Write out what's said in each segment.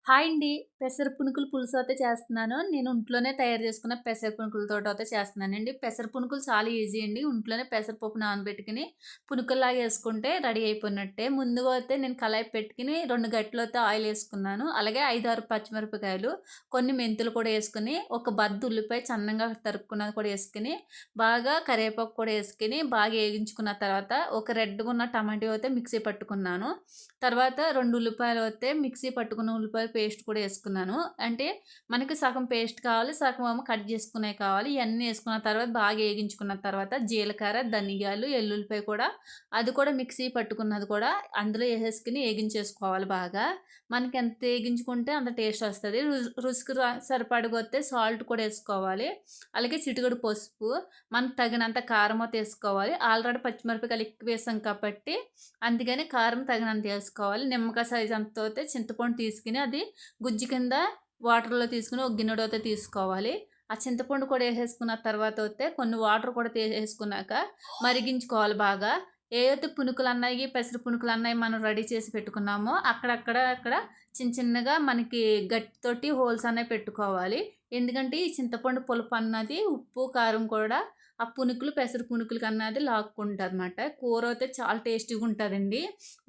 Hi అండి. పెసర పునుకులు పులుసు అయితే చేస్తున్నాను. నేను ఇంట్లోనే తయారు చేసుకున్న పెసర పునుకులతోటైతే చేస్తున్నానండి. పెసర పునుకులు చాలా ఈజీ అండి. ఇంట్లోనే పెసరపప్పు నానబెట్టుకొని పునుకుల్లాగా యేసుకుంటే రెడీ అయిపోయినట్టే. ముందుగా అయితే నేను కళాయి పెట్టుకొని 2 గరిటెలైతే ఆయిల్ యేసుకున్నాను. అలాగే 5, 6 పచ్చిమిరపకాయలు, కొన్ని మెంతులు కూడా యేసుకొని, ఒక బద్ద ఉల్లిపాయ సన్నంగా తరుక్కున్నది కూడా యేసుకొని, బాగా కరివేపాకు కూడా యేసుకొని, బాగా ఏగించుకున్న తర్వాత ఒక రెడ్‌గా ఉన్న టమాటో అయితే మిక్సీ పట్టుకున్నాను. తర్వాత 2 ఉల్లిపాయలు అయితే మిక్సీ పట్టుకున్న ఉల్లిపాయ పేస్ట్ కూడా యేసుకున్నాను. అంటే మనకి సగం పేస్ట్ కావాలి, సగం ఏమో కట్ చేసుకునేయి కావాలి. ఇయన్నీ యేసుకున్న తర్వాత బాగా ఏగించుకున్న తర్వాత జీలకర్ర, ధనియాలు, ఎల్లుల్లిపాయ కూడా అది కూడా మిక్సీ పట్టుకున్నది కూడా అందులో ఏసేసుకొని ఏగించేసుకోవాలి బాగా. మనకి ఎంత ఏగించుకుంటే అంత టేస్ట్ వస్తది. రుచికి సరిపడగా వస్తే సాల్ట్ కూడా యేసుకోవాలి. అలాగే చిటికెడు పసుపు, మనకు తగినంత కారం అయితే యేసుకోవాలి. ఆల్రెడీ పచ్చిమిరపకాయలు ఎక్కువ వేసాం కాబట్టి అందుకని కారం తగినంత ఏసుకోవాలి. నిమ్మకాయ సైజ్ అంత అయితే చింతపండు తీసుకొని అది గుజ్జు కింద వాటర్‌లో తీసుకొని ఒక గిన్నెలో అయితే తీసుకోవాలి. ఆ చింతపండు కూడా ఏసేసుకున్న తర్వాత అయితే కొన్ని వాటర్ కూడా ఏసేసుకున్నాక మరిగించుకోవాలి బాగా. ఏవైతే పునుకులన్నాయి, పెసర పునుకులన్నాయి మనం రెడీ చేసి పెట్టుకున్నామో అక్కడ చిన్నగా మనకి గట్టితోటి హోల్స్ అనేవి పెట్టుకోవాలి. ఎందుకంటే ఈ చింతపండు పులుపు అన్నది ఉప్పు, కారం కూడా ఆ పునుకులు పెసర పునుకులకన్నది లాక్కుంటదనమాట. కూరైతే చాలా టేస్టీగా ఉంటదండి.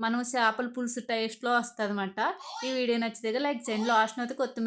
మనం చేపల పులుసు టేస్ట్‌లో వస్తదనమాట. ఈ వీడియో నచ్చితే లైక్ చేయండి. లాస్ట్‌న అయితే కొత్తిమీర